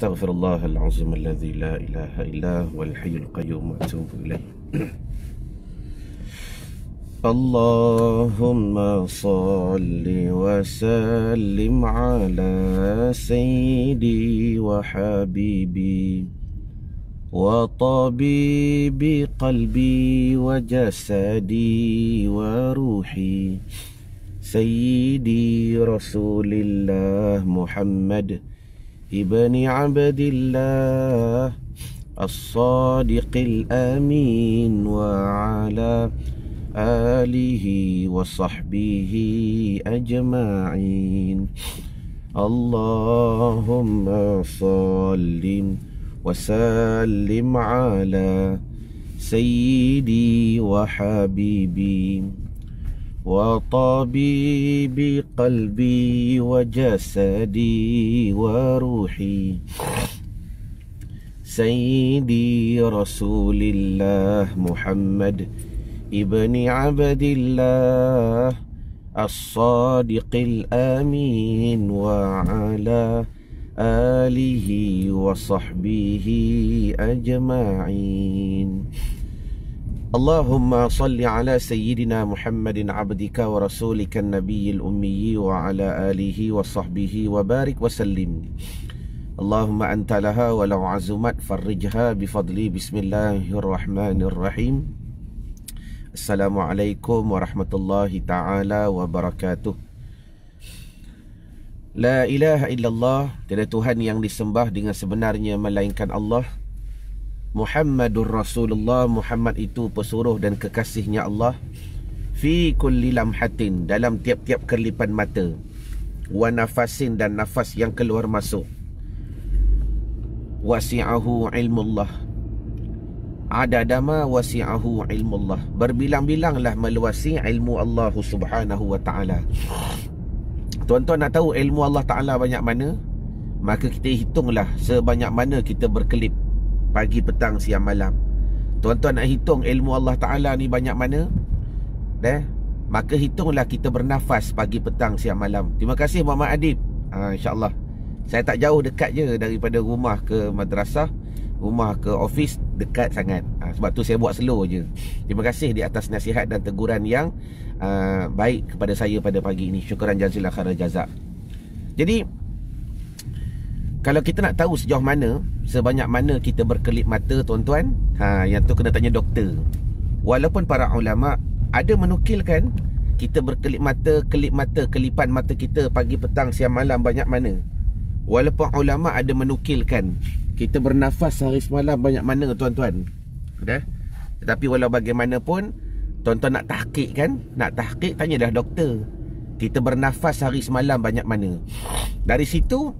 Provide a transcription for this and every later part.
Astaghfirullah al-azim alladzi la ilaha illa huwal hayyul qayyum wa atubu ilaih. Allahumma salli wa sallim ala sayyidi wa habibi wa tabibi qalbi wa jasadi wa ruhi sayyidi Rasulillah Muhammad ibni Abdillah as-sadiqil amin wa ala alihi wa sahbihi ajma'in. Allahumma sallim wa sallim ala sayyidi wa habibi wa tabibi qalbi wa jasadi wa ruhi sayyidi Rasulillah Muhammad ibni Abdillah as-sadiqil amin wa ala alihi wa sahbihi ajma'in. Allahumma salli ala sayyidina Muhammadin abdika wa rasulika nabiyil ummiyi wa ala alihi wa sahbihi wa barik wa sallim. Allahumma anta laha wa law azumat farrijha bifadli. Bismillahirrahmanirrahim. Assalamualaikum warahmatullahi ta'ala wabarakatuh. La ilaha illallah, tiada Tuhan yang disembah dengan sebenarnya melainkan Allah. Muhammadur Rasulullah, Muhammad itu pesuruh dan kekasihnya Allah. Fi kulli lamhatin, dalam tiap-tiap kelipan mata. Wa nafasin, dan nafas yang keluar masuk. Wasi'ahu ilmullah, adadama wasi'ahu ilmullah, berbilang-bilanglah meluasi ilmu Allah subhanahu wa ta'ala. Tuan-tuan nak tahu ilmu Allah ta'ala banyak mana? Maka kita hitunglah sebanyak mana kita berkelip pagi, petang, siang, malam. Tuan-tuan nak hitung ilmu Allah Ta'ala ni banyak mana? Maka hitunglah kita bernafas pagi, petang, siang, malam. Terima kasih Muhammad Adib. InsyaAllah. Saya tak jauh, dekat je daripada rumah ke madrasah, rumah ke office, dekat sangat. Sebab tu saya buat slow je. Terima kasih di atas nasihat dan teguran yang baik kepada saya pada pagi ini. Syukran jazilan khairal jazak. Jadi kalau kita nak tahu sejauh mana, sebanyak mana kita berkelip mata, tuan-tuan, yang tu kena tanya doktor. Walaupun para ulama ada menukilkan kita berkelip mata, kelipan mata kita pagi, petang, siang, malam banyak mana. Walaupun ulama ada menukilkan kita bernafas sehari semalam banyak mana, tuan-tuan. Tetapi walau bagaimanapun, tuan-tuan nak tahqiq kan? Nak tahqiq, tanyalah doktor. Kita bernafas sehari semalam banyak mana. Dari situ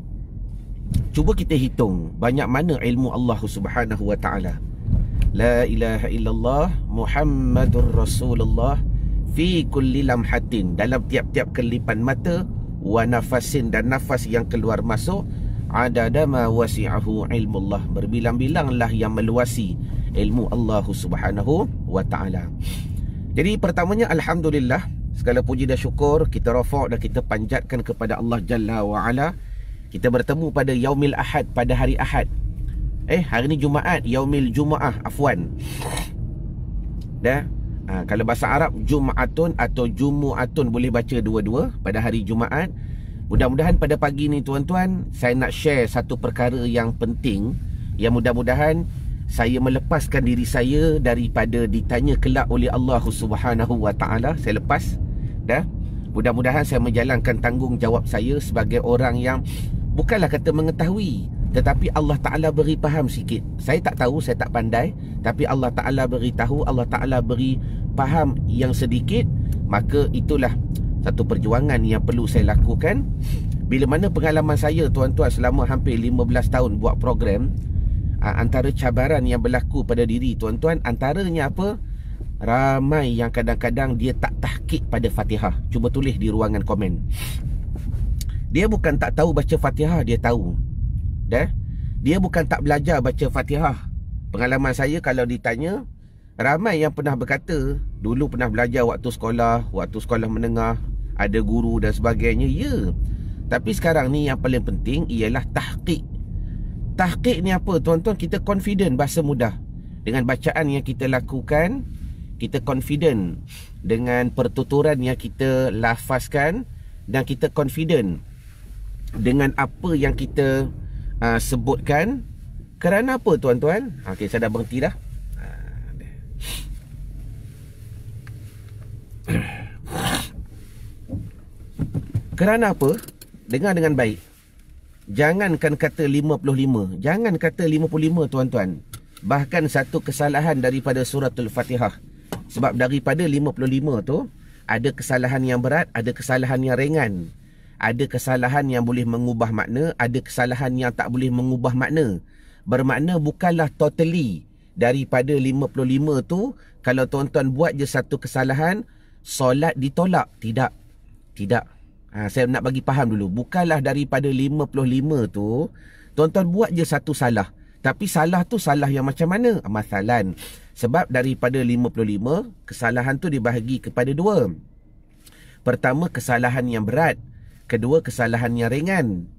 cuba kita hitung banyak mana ilmu Allah subhanahu wa ta'ala. La ilaha illallah Muhammadur Rasulullah fi kulli lamhatin, dalam tiap-tiap kelipan mata, wa nafasin, dan nafas yang keluar masuk, adadama wasi'ahu ilmullah, berbilang-bilanglah yang meluasi ilmu Allah subhanahu wa ta'ala. Jadi pertamanya alhamdulillah, segala puji dan syukur kita rafa' dan kita panjatkan kepada Allah Jalla wa Ala. Kita bertemu pada Yaumil Ahad, pada hari Ahad. Hari ni Jumaat, Yaumil Jum'ah, afwan. Kalau bahasa Arab Jum'atun atau Jumu'atun, boleh baca dua-dua pada hari Jumaat. Mudah-mudahan pada pagi ni, tuan-tuan, saya nak share satu perkara yang penting, yang mudah-mudahan saya melepaskan diri saya daripada ditanya kelak oleh Allah Subhanahu wa ta'ala. Saya lepas. Mudah-mudahan saya menjalankan tanggungjawab saya sebagai orang yang bukanlah kata mengetahui, tetapi Allah Ta'ala beri faham sikit. Saya tak tahu, saya tak pandai, tapi Allah Ta'ala beri tahu, Allah Ta'ala beri faham yang sedikit. Maka itulah satu perjuangan yang perlu saya lakukan. Bila mana pengalaman saya, tuan-tuan, selama hampir 15 tahun buat program, antara cabaran yang berlaku pada diri tuan-tuan, antaranya apa? Ramai yang kadang-kadang dia tak tahqiq pada Fatihah. Cuba tulis di ruangan komen. Dia bukan tak tahu baca Fatihah, dia tahu. Dia bukan tak belajar baca Fatihah. Pengalaman saya kalau ditanya, ramai yang pernah berkata, dulu pernah belajar waktu sekolah menengah, ada guru dan sebagainya. Ya. Tapi sekarang ni yang paling penting ialah tahqiq. Tahqiq ni apa tuan-tuan? Kita confident, bahasa mudah. Dengan bacaan yang kita lakukan, kita confident. Dengan pertuturan yang kita lafazkan, dan kita confident dengan apa yang kita sebutkan. Kerana apa tuan-tuan? Okey, saya dah berhenti dah. Kerana apa? Dengar dengan baik. Jangankan kata 55. Jangan kata 55 tuan-tuan. Bahkan satu kesalahan daripada suratul Fatihah. Sebab daripada 55 tu, ada kesalahan yang berat, ada kesalahan yang ringan. Ada kesalahan yang boleh mengubah makna, ada kesalahan yang tak boleh mengubah makna. Bermakna bukanlah totally daripada 55 tu, kalau tuan-tuan buat je satu kesalahan, solat ditolak. Tidak. Tidak. Saya nak bagi faham dulu. Bukanlah daripada 55 tu, tuan-tuan buat je satu salah. Tapi salah tu salah yang macam mana? Masalan, sebab daripada 55, kesalahan tu dibahagi kepada dua. Pertama, kesalahan yang berat. Kedua, kesalahan yang ringan.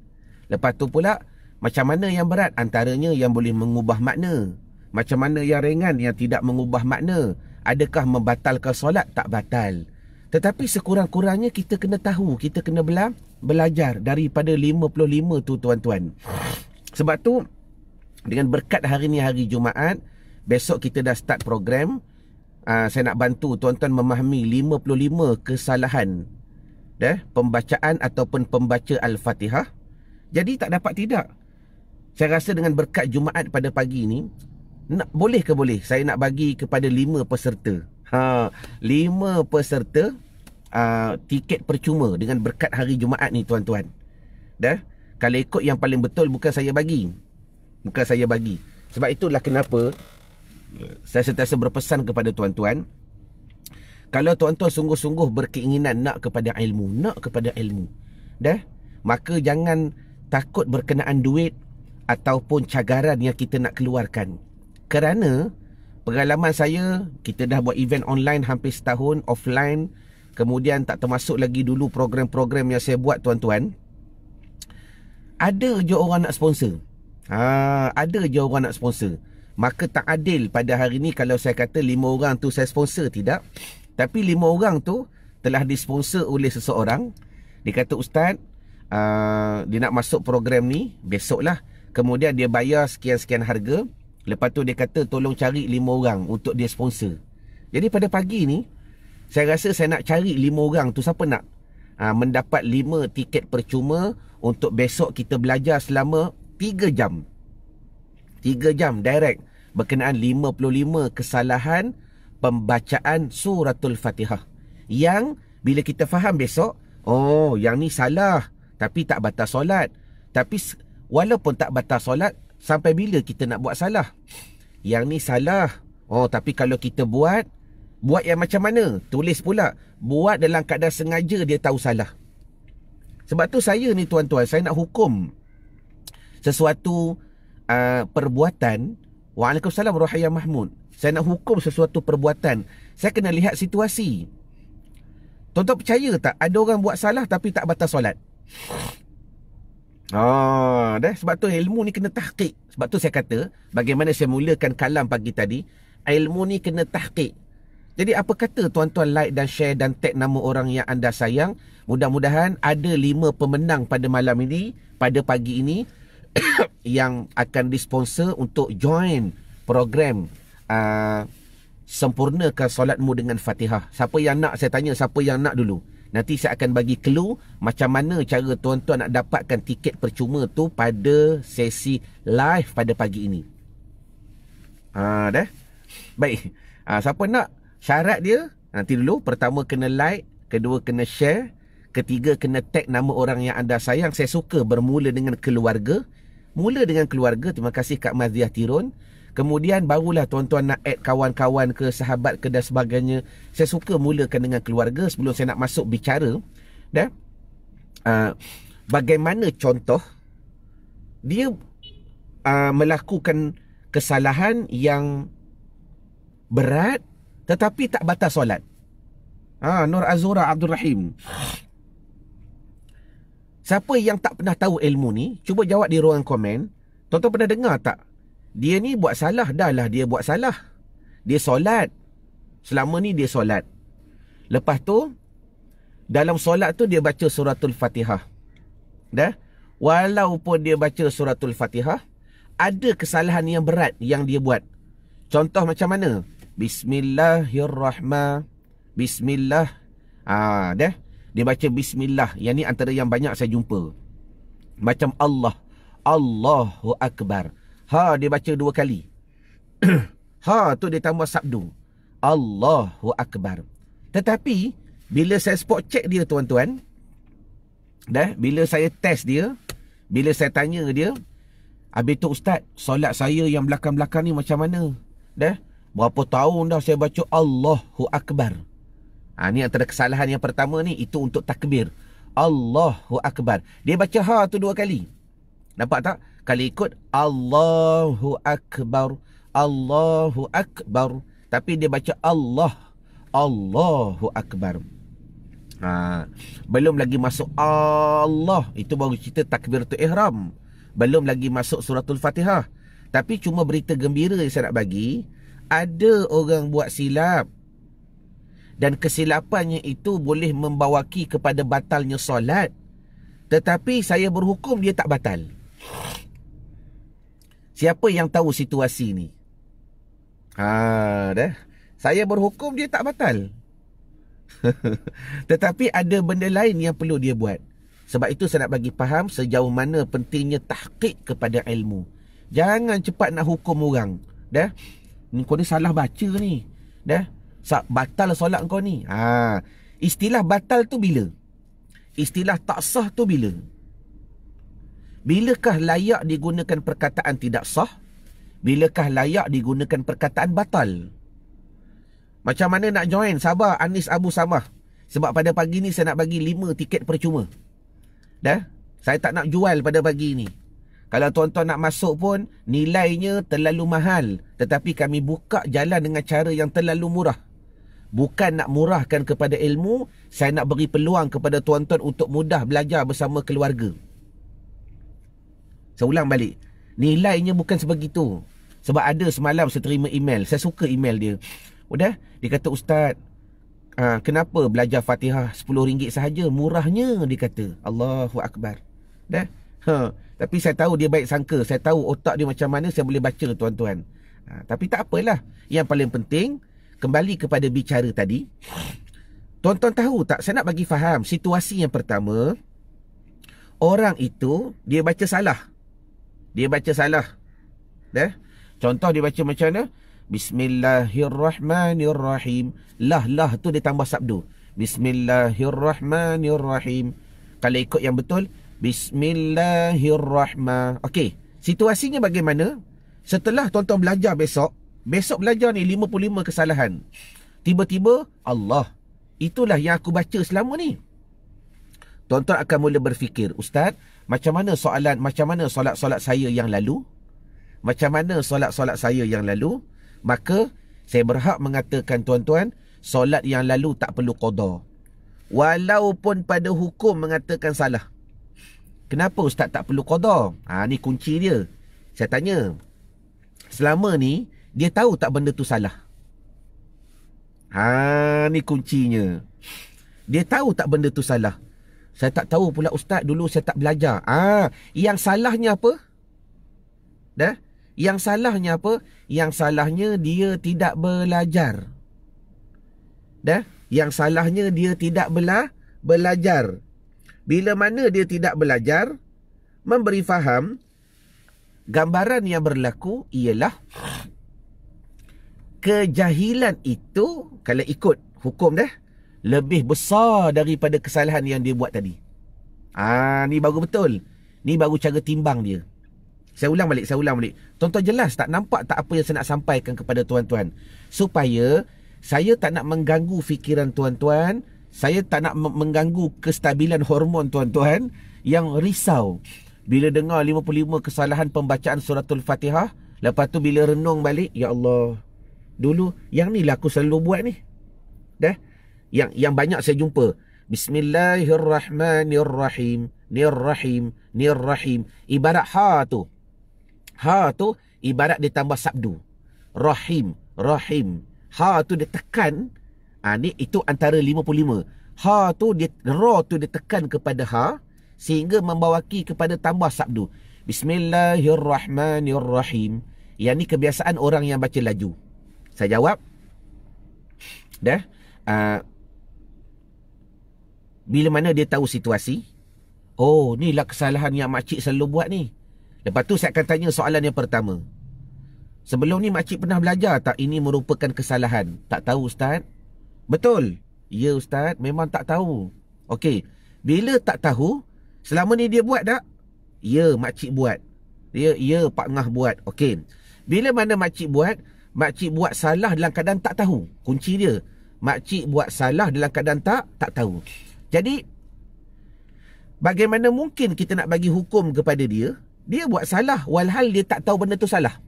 Lepas tu pula, macam mana yang berat? Antaranya yang boleh mengubah makna. Macam mana yang ringan yang tidak mengubah makna? Adakah membatalkan solat? Tak batal. Tetapi sekurang-kurangnya kita kena tahu, kita kena belajar daripada 55 tu tuan-tuan. Sebab tu, dengan berkat hari ni hari Jumaat, besok kita dah start program. Saya nak bantu tuan-tuan memahami 55 kesalahan pembacaan ataupun pembaca Al-Fatihah. Jadi tak dapat tidak. Saya rasa dengan berkat Jumaat pada pagi ni, boleh ke boleh saya nak bagi kepada 5 peserta. 5 peserta tiket percuma dengan berkat hari Jumaat ni tuan-tuan. Kalau ikut yang paling betul, bukan saya bagi. Bukan saya bagi. Sebab itulah kenapa saya sentiasa berpesan kepada tuan-tuan, kalau tuan-tuan sungguh-sungguh berkeinginan nak kepada ilmu, maka jangan takut berkenaan duit ataupun cagaran yang kita nak keluarkan. Kerana pengalaman saya, kita dah buat event online hampir setahun, offline, kemudian tak termasuk lagi dulu program-program yang saya buat tuan-tuan. Ada je orang nak sponsor. Ada je orang nak sponsor. Maka tak adil pada hari ni kalau saya kata 5 orang tu saya sponsor, tidak. Tapi 5 orang tu telah disponsor oleh seseorang. Dia kata, Ustaz, dia nak masuk program ni besok lah. Kemudian dia bayar sekian-sekian harga. Lepas tu dia kata tolong cari 5 orang untuk dia sponsor. Jadi pada pagi ni, saya rasa saya nak cari 5 orang tu. Siapa nak mendapat 5 tiket percuma untuk besok kita belajar selama 3 jam. 3 jam direct berkenaan 55 kesalahan pembacaan suratul Fatihah. Yang bila kita faham besok, oh yang ni salah, tapi tak batal solat. Tapi walaupun tak batal solat, sampai bila kita nak buat salah? Yang ni salah. Oh, tapi kalau kita buat yang macam mana? Tulis pula. Buat dalam keadaan sengaja dia tahu salah. Sebab tu saya ni tuan-tuan, saya nak hukum sesuatu perbuatan. Waalaikumsalam Rohaya Mahmud. Saya nak hukum sesuatu perbuatan, saya kena lihat situasi. Tuan-tuan percaya tak? Ada orang buat salah tapi tak batal solat. Sebab tu ilmu ni kena tahqiq. Sebab tu saya kata, bagaimana saya mulakan kalam pagi tadi, ilmu ni kena tahqiq. Jadi apa kata tuan-tuan like dan share dan tag nama orang yang anda sayang. Mudah-mudahan ada 5 pemenang pada malam ini, pada pagi ini yang akan disponsor untuk join program sempurnakan solatmu dengan Fatihah. Siapa yang nak, saya tanya siapa yang nak dulu. Nanti saya akan bagi clue macam mana cara tuan-tuan nak dapatkan tiket percuma tu pada sesi live pada pagi ini. Baik. Siapa nak, syarat dia nanti dulu, pertama kena like, kedua kena share, ketiga kena tag nama orang yang anda sayang. Saya suka bermula dengan keluarga. Mula dengan keluarga. Terima kasih Kak Maziah Tirun. Kemudian barulah tuan-tuan nak add kawan-kawan ke, sahabat ke dan sebagainya. Saya suka mulakan dengan keluarga sebelum saya nak masuk bicara bagaimana contoh dia melakukan kesalahan yang berat tetapi tak batal solat. Nur Azura Abdul Rahim. Siapa yang tak pernah tahu ilmu ni, cuba jawab di ruang komen. Tuan-tuan pernah dengar tak? Dia ni buat salah, dah lah dia buat salah. Dia solat. Selama ni dia solat. Lepas tu, dalam solat tu dia baca suratul Fatihah. Dah? Walaupun dia baca suratul Fatihah, ada kesalahan yang berat yang dia buat. Contoh macam mana? Bismillahirrahmanirrahim. Bismillah. Dah? Dia baca Bismillah. Yang ni antara yang banyak saya jumpa. Macam Allah. Allahu Akbar. Ha, dia baca 2 kali. Ha, tu dia tambah sabdu. Allahu Akbar. Tetapi, bila saya spot check dia tuan-tuan, dah, bila saya test dia, bila saya tanya dia, habis tu ustaz, solat saya yang belakang-belakang ni macam mana? Dah, berapa tahun dah saya baca Allahu Akbar. Ni antara kesalahan yang pertama ni, itu untuk takbir. Allahu Akbar. Dia baca ha tu 2 kali. Nampak tak? Kalau ikut Allahu Akbar, Allahu Akbar, tapi dia baca Allah, Allahu Akbar. Belum lagi masuk Allah, itu baru cerita takbiratul ihram. Belum lagi masuk suratul Fatihah. Tapi cuma berita gembira yang saya nak bagi, ada orang buat silap, dan kesilapannya itu boleh membawaki kepada batalnya solat. Tetapi saya berhukum dia tak batal. Siapa yang tahu situasi ni? Dah. Saya berhukum dia tak batal. Tetapi ada benda lain yang perlu dia buat. Sebab itu saya nak bagi faham sejauh mana pentingnya tahqiq kepada ilmu. Jangan cepat nak hukum orang. Dah? Kau ni salah baca ni. Dah? Batal solat kau ni. Istilah batal tu bila? Istilah tak sah tu bila? Bilakah layak digunakan perkataan tidak sah? Bilakah layak digunakan perkataan batal? Macam mana nak join? Sabar Anis Abu Samah. Sebab pada pagi ni saya nak bagi 5 tiket percuma. Dah? Saya tak nak jual pada pagi ni. Kalau tuan-tuan nak masuk pun, nilainya terlalu mahal. Tetapi kami buka jalan dengan cara yang terlalu murah. Bukan nak murahkan kepada ilmu, saya nak beri peluang kepada tuan-tuan untuk mudah belajar bersama keluarga. Saya ulang balik. Nilainya bukan sebegitu. Sebab ada semalam saya terima email. Saya suka email dia. Udah, dia kata, Ustaz, kenapa belajar Fatihah RM10 sahaja? Murahnya, dia kata. Allahu Akbar. Dah? Tapi saya tahu dia baik sangka. Saya tahu otak dia macam mana, saya boleh baca tuan-tuan. Tapi tak apalah. Yang paling penting, kembali kepada bicara tadi. Tuan-tuan tahu tak, saya nak bagi faham situasi yang pertama. Orang itu, dia baca salah. Dia baca salah. Dah? Contoh dia baca macam mana? Bismillahirrahmanirrahim. Lah tu dia tambah sabdu. Bismillahirrahmanirrahim. Kalau ikut yang betul, Bismillahirrahman. Okey, situasinya bagaimana? Setelah tuan-tuan belajar besok belajar ni 55 kesalahan. Tiba-tiba, Allah, itulah yang aku baca selama ni. Tuan-tuan akan mula berfikir, Ustaz, macam mana solat-solat saya yang lalu? Macam mana solat-solat saya yang lalu? Maka, saya berhak mengatakan tuan-tuan, solat yang lalu tak perlu qada. Walaupun pada hukum mengatakan salah. Kenapa Ustaz tak perlu qada? Ni kunci dia. Saya tanya, selama ni, dia tahu tak benda tu salah? Ni kuncinya. Dia tahu tak benda tu salah? Saya tak tahu pula Ustaz, dulu saya tak belajar. Yang salahnya apa? Dah? Yang salahnya apa? Yang salahnya dia tidak belajar. Dah? Yang salahnya dia tidak belajar. Bila mana dia tidak belajar, memberi faham, gambaran yang berlaku ialah kejahilan itu, kalau ikut hukum dah, lebih besar daripada kesalahan yang dia buat tadi. Ni baru betul. Ni baru cara timbang dia. Saya ulang balik. Tuan-tuan jelas tak? Nampak tak apa yang saya nak sampaikan kepada tuan-tuan? Supaya saya tak nak mengganggu fikiran tuan-tuan, saya tak nak mengganggu kestabilan hormon tuan-tuan yang risau bila dengar 55 kesalahan pembacaan suratul Fatihah. Lepas tu bila renung balik, ya Allah, dulu yang ni lah aku selalu buat ni. Dah? Yang banyak saya jumpa, Bismillahirrahmanirrahim, Nirrahim. Ibarat ha tu, Ha tu ibarat dia tambah sabdu. Rahim, rahim. Ha tu dia tekan. Ni itu antara 55. Ha tu dia, ra tu dia tekan kepada ha sehingga membawaki kepada tambah sabdu. Bismillahirrahmanirrahim. Yang ni kebiasaan orang yang baca laju. Saya jawab. Dah. Bila mana dia tahu situasi. Oh, ni lah kesalahan yang makcik selalu buat ni. Lepas tu saya akan tanya soalan yang pertama. Sebelum ni makcik pernah belajar tak ini merupakan kesalahan? Tak tahu Ustaz. Betul. Ya Ustaz, memang tak tahu. Okey. Bila tak tahu, selama ni dia buat tak? Ya, makcik buat. Ya, Pak Ngah buat. Okey. Bila mana makcik buat salah dalam keadaan tak tahu. Kunci dia. Makcik buat salah dalam keadaan tak tahu. Jadi, bagaimana mungkin kita nak bagi hukum kepada dia? Dia buat salah walhal dia tak tahu benda tu salah.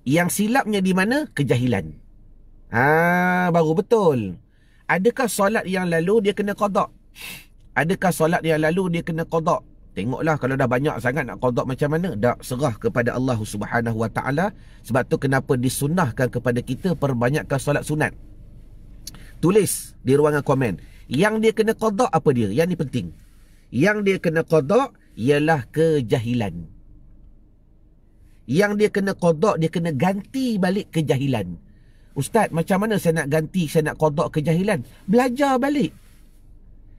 Yang silapnya di mana? Kejahilan. Baru betul. Adakah solat yang lalu dia kena qada? Adakah solat yang lalu dia kena qada? Tengoklah kalau dah banyak sangat nak qada macam mana. Dah serah kepada Allah Subhanahu Wa Taala. Sebab tu kenapa disunnahkan kepada kita perbanyakkan solat sunat. Tulis di ruangan komen. Yang dia kena qada apa dia? Yang ni penting. Yang dia kena qada ialah kejahilan. Yang dia kena qada, dia kena ganti balik kejahilan. Ustaz, macam mana saya nak ganti, saya nak qada kejahilan? Belajar balik.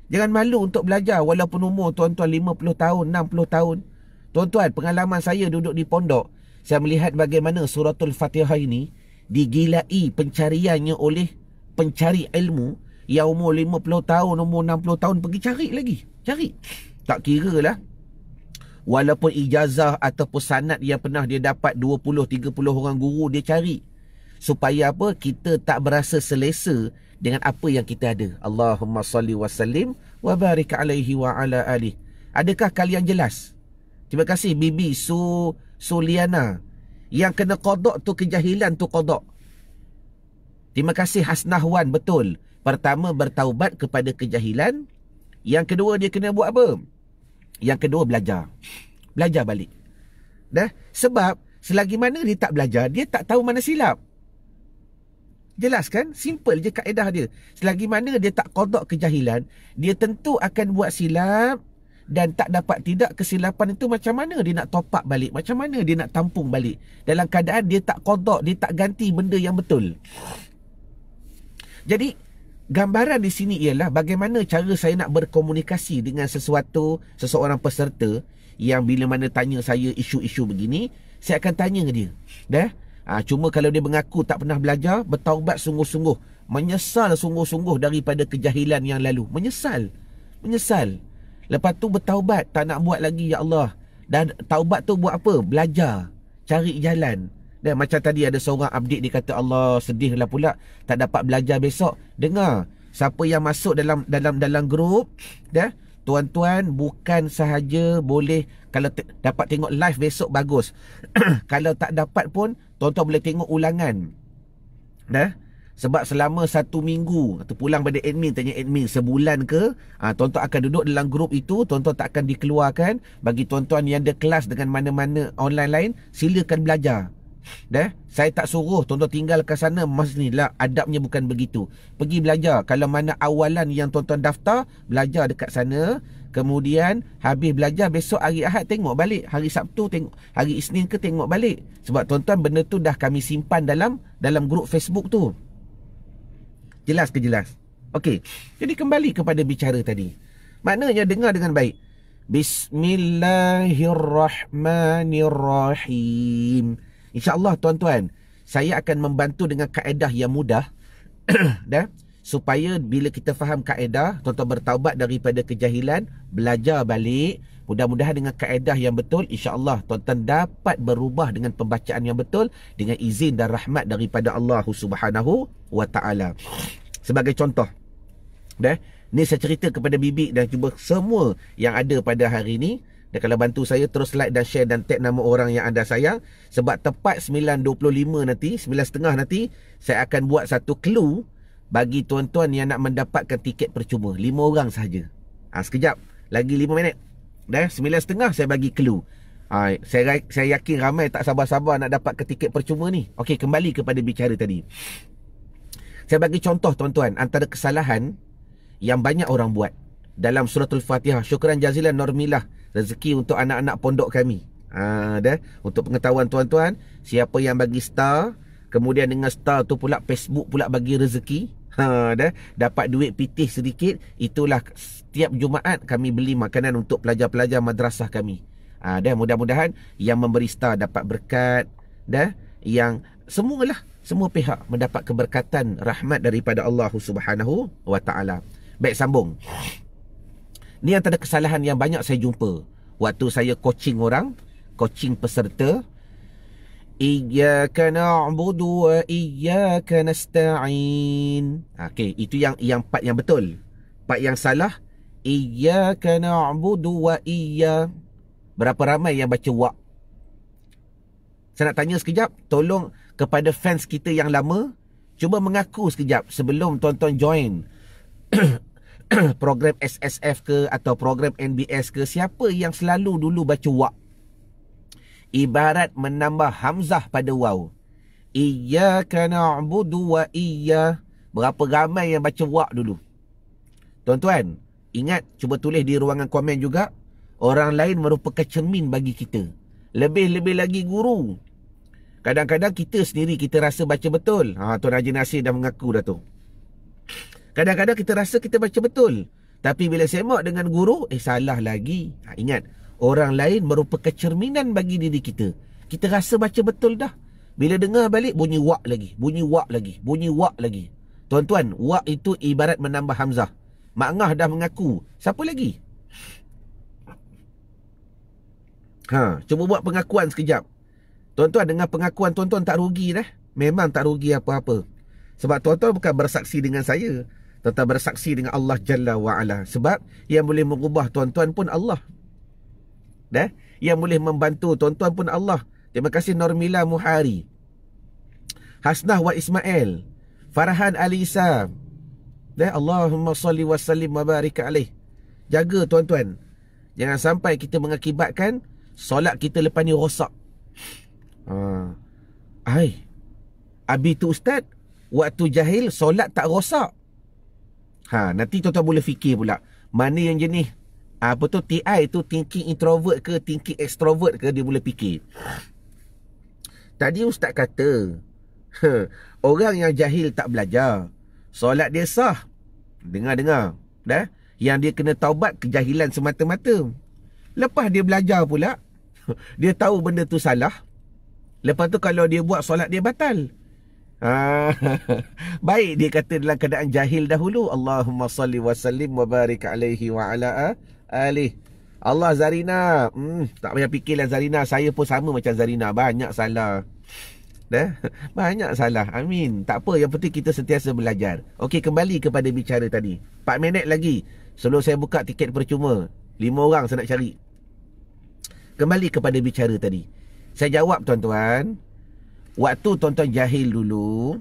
Jangan malu untuk belajar walaupun umur tuan-tuan 50 tahun, 60 tahun. Tuan-tuan, pengalaman saya duduk di pondok, saya melihat bagaimana suratul Fatihah ini digilai pencariannya oleh pencari ilmu yang umur 50 tahun, umur 60 tahun pergi cari lagi. Cari. Tak kira lah. Walaupun ijazah ataupun sanad yang pernah dia dapat 20-30 orang guru dia cari. Supaya apa? Kita tak berasa selesa dengan apa yang kita ada. Allahumma salli wa sallim wa barik alaihi wa ala alih. Adakah kalian jelas? Terima kasih Bibi Suliana. Yang kena qada tu kejahilan tu qada. Terima kasih Hasnahwan. Betul. Pertama bertaubat kepada kejahilan. Yang kedua dia kena buat apa? Yang kedua belajar. Belajar balik. Dah? Sebab selagi mana dia tak belajar, dia tak tahu mana silap. Jelas kan? Simple je kaedah dia. Selagi mana dia tak qada kejahilan, dia tentu akan buat silap. Dan tak dapat tidak kesilapan itu macam mana dia nak top up balik? Macam mana dia nak tampung balik? Dalam keadaan dia tak qada, dia tak ganti benda yang betul. Jadi gambaran di sini ialah bagaimana cara saya nak berkomunikasi dengan seseorang peserta yang bila mana tanya saya isu-isu begini, saya akan tanya ke dia. Dah? Cuma kalau dia mengaku tak pernah belajar, bertaubat sungguh-sungguh, menyesal sungguh-sungguh daripada kejahilan yang lalu. Menyesal. Lepas tu bertaubat, tak nak buat lagi, ya Allah. Dan taubat tu buat apa? Belajar, cari jalan. Dan macam tadi ada seorang update dia kata, Allah sedihlah pula tak dapat belajar besok. Dengar, siapa yang masuk dalam grup, dah, tuan-tuan bukan sahaja boleh kalau dapat tengok live besok bagus. Kalau tak dapat pun tuan-tuan boleh tengok ulangan. Dah? Sebab selama 1 minggu atau pulang pada admin, tanya admin sebulan ke, tuan-tuan akan duduk dalam grup itu, tuan-tuan tak akan dikeluarkan. Bagi tuan-tuan yang ada kelas dengan mana-mana online lain, silakan belajar. Dah? Saya tak suruh tuan-tuan tinggal ke sana mas ni lah, adabnya bukan begitu. Pergi belajar. Kalau mana awalan yang tuan-tuan daftar, belajar dekat sana. Kemudian habis belajar, besok hari Ahad tengok balik, hari Sabtu tengok, hari Isnin ke tengok balik. Sebab tuan-tuan benda tu dah kami simpan dalam grup Facebook tu. Jelas ke jelas? Okey. Jadi kembali kepada bicara tadi. Maknanya dengar dengan baik. Bismillahirrahmanirrahim. InsyaAllah tuan-tuan, saya akan membantu dengan kaedah yang mudah. Dah? Supaya bila kita faham kaedah, tuan-tuan bertaubat daripada kejahilan, belajar balik. Mudah-mudahan dengan kaedah yang betul, insyaAllah tuan-tuan dapat berubah dengan pembacaan yang betul, dengan izin dan rahmat daripada Allah Subhanahu Wa Taala. Sebagai contoh, dah? Ni saya cerita kepada Bibi dan cuba semua yang ada pada hari ini. Dan kalau bantu saya terus like dan share dan tag nama orang yang anda sayang. Sebab tepat 9.25 nanti, 9.30 nanti, saya akan buat satu clue bagi tuan-tuan yang nak mendapatkan tiket percuma. 5 orang sahaja. Sekejap, lagi 5 minit. Dah 9.30 saya bagi clue. Saya yakin ramai tak sabar-sabar nak dapat tiket percuma ni. Okey, kembali kepada bicara tadi. Saya bagi contoh tuan-tuan, antara kesalahan yang banyak orang buat dalam suratul Fatihah. Syukran jazilan Normilah, rezeki untuk anak-anak pondok kami. Untuk pengetahuan tuan-tuan, siapa yang bagi star, kemudian dengan star tu pula Facebook pula bagi rezeki, dapat duit pitih sedikit, itulah setiap Jumaat kami beli makanan untuk pelajar-pelajar madrasah kami. Mudah-mudahan yang memberi star dapat berkat, yang semua pihak mendapat keberkatan rahmat daripada Allah Subhanahu wa taala. Baik, sambung. Ni antara kesalahan yang banyak saya jumpa waktu saya coaching orang, coaching peserta. Iyyaka na'budu wa iyyaka nasta'in. Okey, itu yang part yang betul. Part yang salah, iyyaka na'budu wa iyya. Berapa ramai yang baca wa? Saya nak tanya sekejap, tolong kepada fans kita yang lama, cuba mengaku sekejap sebelum tuan-tuan join program SSF ke atau program NBS ke, siapa yang selalu dulu baca wa? Ibarat menambah hamzah pada waw. Iyyaka na'budu wa iyya. Berapa ramai yang baca wa dulu? Tuan-tuan, ingat, cuba tulis di ruangan komen juga. Orang lain merupakan cermin bagi kita. Lebih-lebih lagi guru. Kadang-kadang kita sendiri kita rasa baca betul. Tuan Haji Nasir dah mengaku dah tu. Kadang-kadang kita rasa kita baca betul, tapi bila semak dengan guru, salah lagi. Ingat, orang lain merupakan cerminan bagi diri kita. Kita rasa baca betul dah. Bila dengar balik, bunyi wak lagi, bunyi wak lagi, bunyi wak lagi. Tuan-tuan, wak itu ibarat menambah hamzah. Mak Ngah dah mengaku. Siapa lagi? Cuba buat pengakuan sekejap. Tuan-tuan, dengan pengakuan tuan-tuan tak rugi dah. Memang tak rugi apa-apa. Sebab tuan-tuan bukan bersaksi dengan saya, tuan-tuan bersaksi dengan Allah Jalla wa'ala. Sebab yang boleh mengubah tuan-tuan pun Allah. Yang boleh membantu tuan-tuan pun Allah. Terima kasih Normila Muhari, Hasnah wa Ismail, Farhan Alisa. Allahumma salli wa sallim wa barik alaih. Jaga tuan-tuan, jangan sampai kita mengakibatkan solat kita lepas ni rosak. Abi tu ustaz, waktu jahil solat tak rosak. Nanti tuan-tuan boleh fikir pula, mana yang jenis TI tu, thinking introvert ke thinking extrovert ke, dia boleh fikir. Tadi ustaz kata orang yang jahil tak belajar, solat dia sah. Dengar-dengar yang dia kena taubat kejahilan semata-mata. Lepas dia belajar pula, dia tahu benda tu salah. Lepas tu kalau dia buat, solat dia batal. Baik dia kata dalam keadaan jahil dahulu. Allahumma salli wa sallim wa barik alaihi wa ala alih. Allah, Zarina, tak payah fikirlah Zarina. Saya pun sama macam Zarina, banyak salah. Banyak salah. Amin. Tak apa, yang penting kita sentiasa belajar. Okey, kembali kepada bicara tadi. 4 minit lagi sebelum saya buka tiket percuma. 5 orang saya nak cari. Kembali kepada bicara tadi. Saya jawab tuan-tuan, waktu tuan-tuan jahil dulu,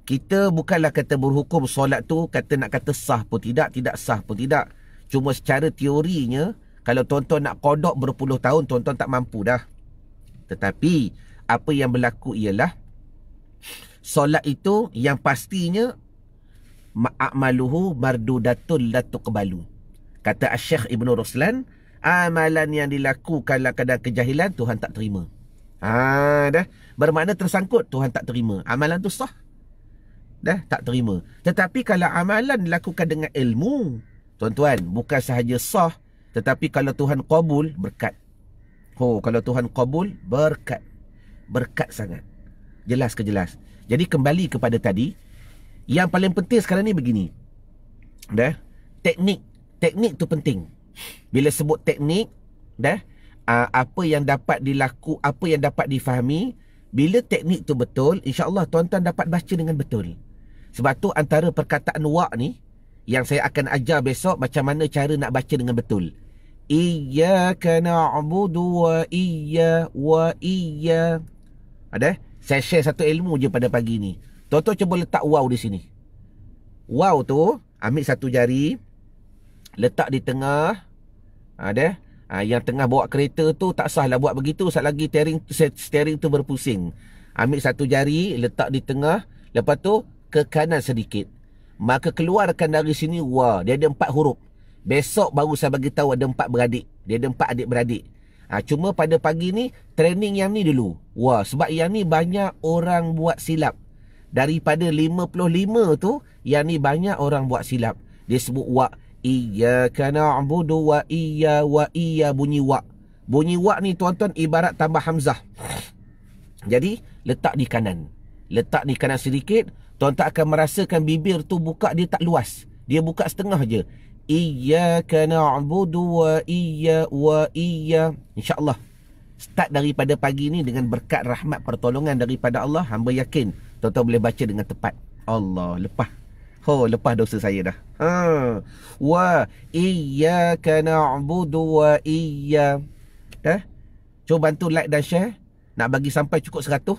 kita bukanlah kata berhukum solat tu, kata nak kata sah pun tidak, tidak sah pun tidak. Cuma secara teorinya, kalau tuan-tuan nak qada berpuluh tahun, tuan-tuan tak mampu dah. Tetapi apa yang berlaku ialah, solat itu yang pastinya ma'amaluhu mardudatul la tuqbalu. Kata Syekh Ibn Ruslan, amalan yang dilakukan dalam keadaan kejahilan, Tuhan tak terima. Bermakna tersangkut, Tuhan tak terima. Amalan tu sah, tak terima. Tetapi kalau amalan dilakukan dengan ilmu, tuan-tuan, bukan sahaja sah, tetapi kalau Tuhan qabul, berkat. Kalau Tuhan qabul, berkat. Berkat sangat. Jelas ke jelas? Jadi kembali kepada tadi, yang paling penting sekarang ni begini. Teknik tu penting. Bila sebut teknik, apa yang dapat apa yang dapat difahami, bila teknik tu betul, insya-Allah tuan-tuan dapat baca dengan betul. Sebab tu antara perkataan wa ni yang saya akan ajar besok macam mana cara nak baca dengan betul. Iyyaka na'budu wa iyya. Saya share satu ilmu je pada pagi ni. Tuan-tuan cuba letak waw di sini. Waw tu ambil satu jari, letak di tengah. Yang tengah bawa kereta tu tak sahlah buat begitu. Saat lagi steering tu berpusing. Ambil satu jari, letak di tengah. Lepas tu ke kanan sedikit. Maka keluarkan dari sini wa. Dia ada 4 huruf. Besok baru saya bagi tahu ada 4 beradik. Dia ada 4 adik-beradik. Cuma pada pagi ni training yang ni dulu. Wah, sebab yang ni banyak orang buat silap. Daripada 55 tu, yang ni banyak orang buat silap. Dia sebut wa. Iyyaka na'budu wa iya bunyi wa. Bunyi wa ni tuan-tuan ibarat tambah hamzah. Jadi letak di kanan. Letak di kanan sedikit. Tuan-tuan akan merasakan bibir tu buka, dia tak luas. Dia buka setengah je. Iyyaka na'budu wa iya. InsyaAllah start daripada pagi ni dengan berkat rahmat pertolongan daripada Allah, hamba yakin tuan-tuan boleh baca dengan tepat. Allah, lepas dosa saya dah. Wa iyyaka na'budu wa iya. Cuba bantu like dan share. Nak bagi sampai cukup 100.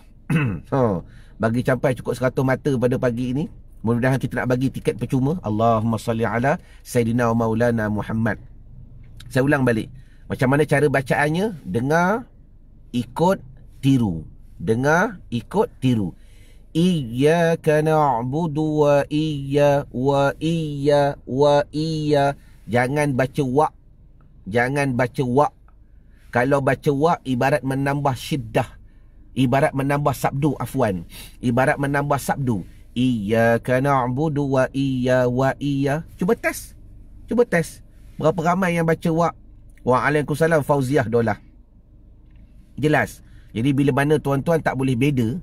Bagi sampai cukup 100 mata pada pagi ini. Mudah-mudahan kita nak bagi tiket percuma. Allahumma salli ala Sayyidina wa Maulana Muhammad. Saya ulang balik. Macam mana cara bacaannya? Dengar, ikut, tiru. Dengar, ikut, tiru. Iyyaka na'budu wa iya. Jangan baca wa. Jangan baca wa. Kalau baca wa, ibarat menambah syiddah. Ibarat menambah sabdu, afwan. Ibarat menambah sabdu. Iyyaka na'budu wa iya. Cuba test. Berapa ramai yang baca wa? Waalaikumsalam Fauziah Dolah. Jelas. Jadi bila mana tuan-tuan tak boleh beza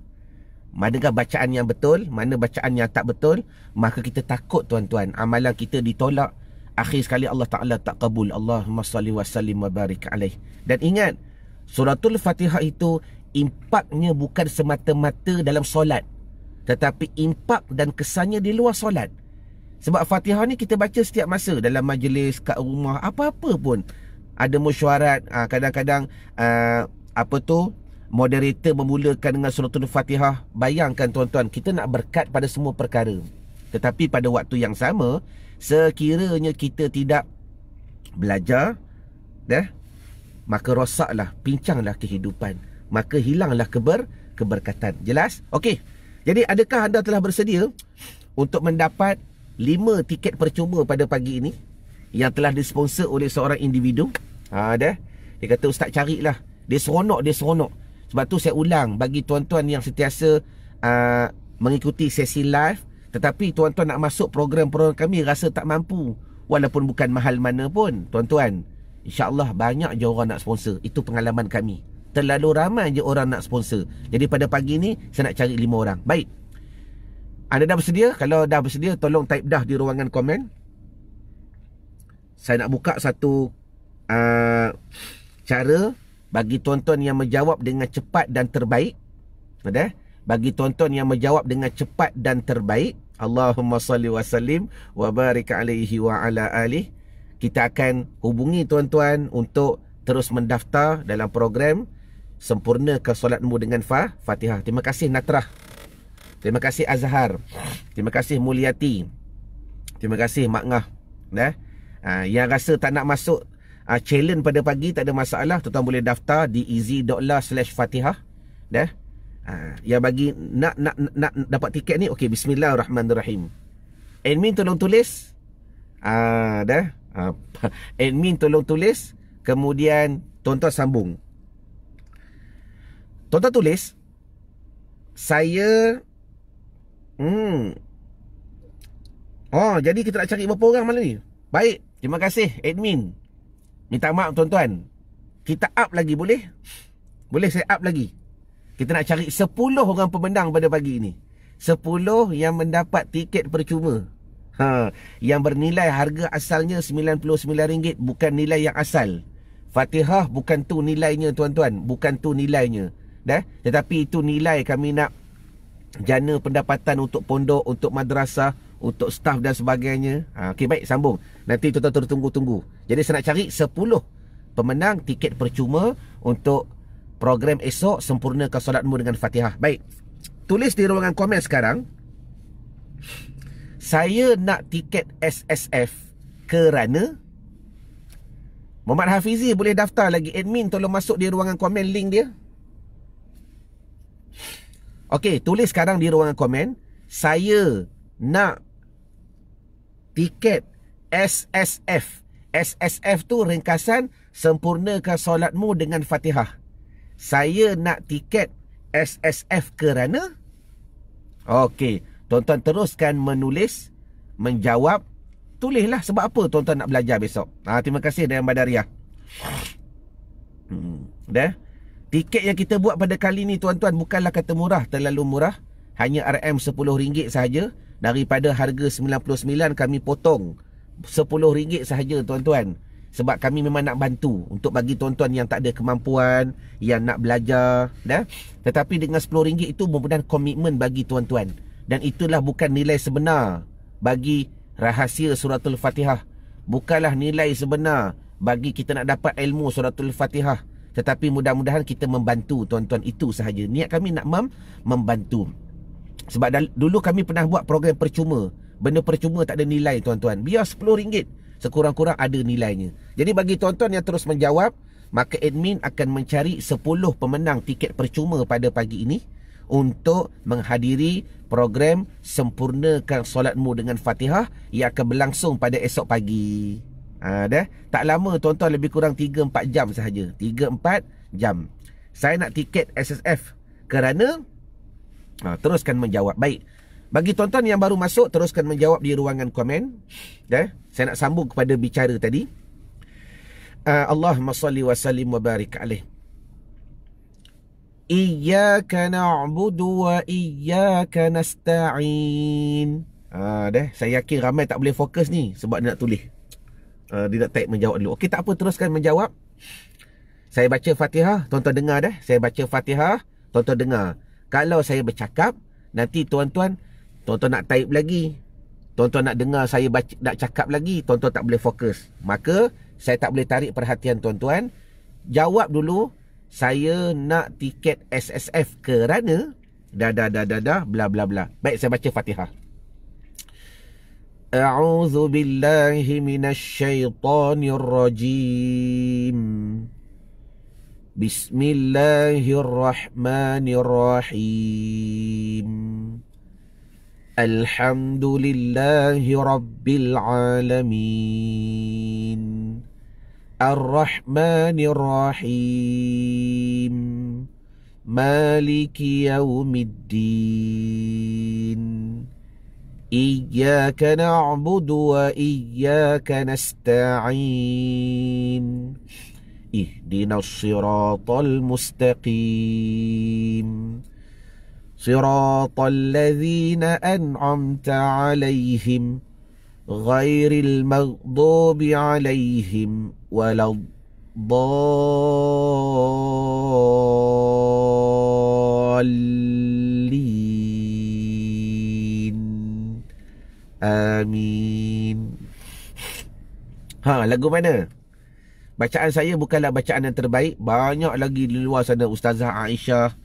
manakah bacaan yang betul, mana bacaan yang tak betul, maka kita takut tuan-tuan amalan kita ditolak. Akhir sekali Allah Ta'ala tak kabul. Allahumma salli wa sallim wa barik alaih. Dan ingat, suratul Fatihah itu impaknya bukan semata-mata dalam solat, tetapi impak dan kesannya di luar solat. Sebab Fatihah ni kita baca setiap masa, dalam majlis, kat rumah, apa-apa pun. Ada mesyuarat, kadang-kadang moderator memulakan dengan suratul Fatihah. Bayangkan tuan-tuan, kita nak berkat pada semua perkara. Tetapi pada waktu yang sama, sekiranya kita tidak belajar, maka rosaklah, pincanglah kehidupan. Maka hilanglah keberkatan. Jelas? Okey. Jadi adakah anda telah bersedia untuk mendapat 5 tiket percuma pada pagi ini yang telah disponsor oleh seorang individu? Dia kata, ustaz carilah. Dia seronok. Sebab tu saya ulang bagi tuan-tuan yang sentiasa mengikuti sesi live, tetapi tuan-tuan nak masuk program-program kami rasa tak mampu, walaupun bukan mahal mana pun. Tuan-tuan, insya-Allah banyak je orang nak sponsor. Itu pengalaman kami. Terlalu ramai je orang nak sponsor. Jadi pada pagi ni saya nak cari 5 orang. Baik. Anda dah bersedia? Kalau dah bersedia, tolong type dah di ruangan komen. Saya nak buka satu cara bagi tuan-tuan yang menjawab dengan cepat dan terbaik. Bagi tuan-tuan yang menjawab dengan cepat dan terbaik, Allahumma salli wa sallim wa barik alaihi wa ala alih. Kita akan hubungi tuan-tuan untuk terus mendaftar dalam program Sempurnakan Solatmu dengan Fatihah. Terima kasih Natrah. Terima kasih Azhar. Terima kasih Mulyati. Terima kasih Mak Ngah. Yang rasa tak nak masuk challenge pada pagi, tak ada masalah. Tuan-tuan boleh daftar di easy.la/Fatihah. Yang bagi nak dapat tiket ni, okey, bismillahirrahmanirrahim. Admin tolong tulis. Admin tolong tulis. Kemudian tuan-tuan sambung. Tuan-tuan tulis, saya jadi kita nak cari berapa orang malam ni? Baik, terima kasih admin. Minta maaf tuan-tuan, kita up lagi boleh? Boleh saya up lagi? Kita nak cari 10 orang pemenang pada pagi ni. 10 yang mendapat tiket percuma. Yang bernilai harga asalnya RM99, bukan nilai yang asal. Fatihah bukan tu nilainya tuan-tuan, bukan tu nilainya. Tetapi itu nilai kami nak jana pendapatan untuk pondok, untuk madrasah, untuk staf dan sebagainya. Okey, baik, sambung. Nanti tuan-tuan terus tunggu. Jadi saya nak cari 10 pemenang tiket percuma untuk program esok Sempurnakan Solatmu dengan Fatihah. Baik, tulis di ruangan komen sekarang, saya nak tiket SSF kerana Muhammad Hafizi boleh daftar lagi. Admin tolong masuk di ruangan komen link dia. Okey, tulis sekarang di ruangan komen, saya nak tiket SSF. SSF tu ringkasan sempurnakan solatmu dengan Fatihah. Saya nak tiket SSF kerana. Okey, tuan-tuan teruskan menulis, menjawab. Tulislah sebab apa tuan-tuan nak belajar besok. Terima kasih Dayan Badariah. Dah. Tiket yang kita buat pada kali ni tuan-tuan bukanlah kata murah, terlalu murah. Hanya RM10 sahaja. Daripada harga 99 kami potong RM10 sahaja tuan-tuan. Sebab kami memang nak bantu untuk bagi tuan-tuan yang tak ada kemampuan, yang nak belajar, dah. Tetapi dengan RM10 itu merupakan komitmen bagi tuan-tuan. Dan itulah bukan nilai sebenar bagi rahsia suratul Fatihah. Bukanlah nilai sebenar bagi kita nak dapat ilmu suratul Fatihah. Tetapi mudah-mudahan kita membantu tuan-tuan, itu sahaja. Niat kami nak membantu. Sebab dulu kami pernah buat program percuma. Benda percuma tak ada nilai tuan-tuan. Biar RM10, sekurang-kurang ada nilainya. Jadi bagi tuan-tuan yang terus menjawab, maka admin akan mencari 10 pemenang tiket percuma pada pagi ini untuk menghadiri program Sempurnakan Solatmu dengan Fatihah yang akan berlangsung pada esok pagi. Dah. Tak lama tuan-tuan, lebih kurang 3-4 jam sahaja. 3-4 jam. Saya nak tiket SSF kerana teruskan menjawab. Baik. Bagi tuan-tuan yang baru masuk, teruskan menjawab di ruangan komen. Dah. Saya nak sambung kepada bicara tadi. Allahumma salli wa sallim wa barik alaih. Iyyaka na'budu wa iyyaka nasta'in. Dah. Saya yakin ramai tak boleh fokus ni sebab dia nak tulis. Dia nak type menjawab dulu. Okey, tak apa, teruskan menjawab. Saya baca Fatihah, tuan-tuan dengar dah. Saya baca Fatihah, tuan-tuan dengar. Kalau saya bercakap, nanti tuan-tuan nak type lagi. Tuan-tuan nak dengar saya baca, nak cakap lagi, tuan-tuan tak boleh fokus. Maka saya tak boleh tarik perhatian tuan-tuan. Jawab dulu, saya nak tiket SSF kerana bla bla bla. Baik, saya baca Fatihah. A'udzu billahi minasyaitonir rajim. Bismillahirrahmanirrahim. Alhamdulillahi rabbil alamin. Ar-Rahmanir-Rahim. Maliki yaumiddin. Iyyaka na'budu wa iyyaka nasta'in. Ihdinas siratal mustaqim. Siratal ladzina an'amta 'alaihim ghairil maghdubi 'alaihim waladdallin. Amin. Lagu mana? Bacaan saya bukanlah bacaan yang terbaik. Banyak lagi di luar sana. Ustazah Aisyah,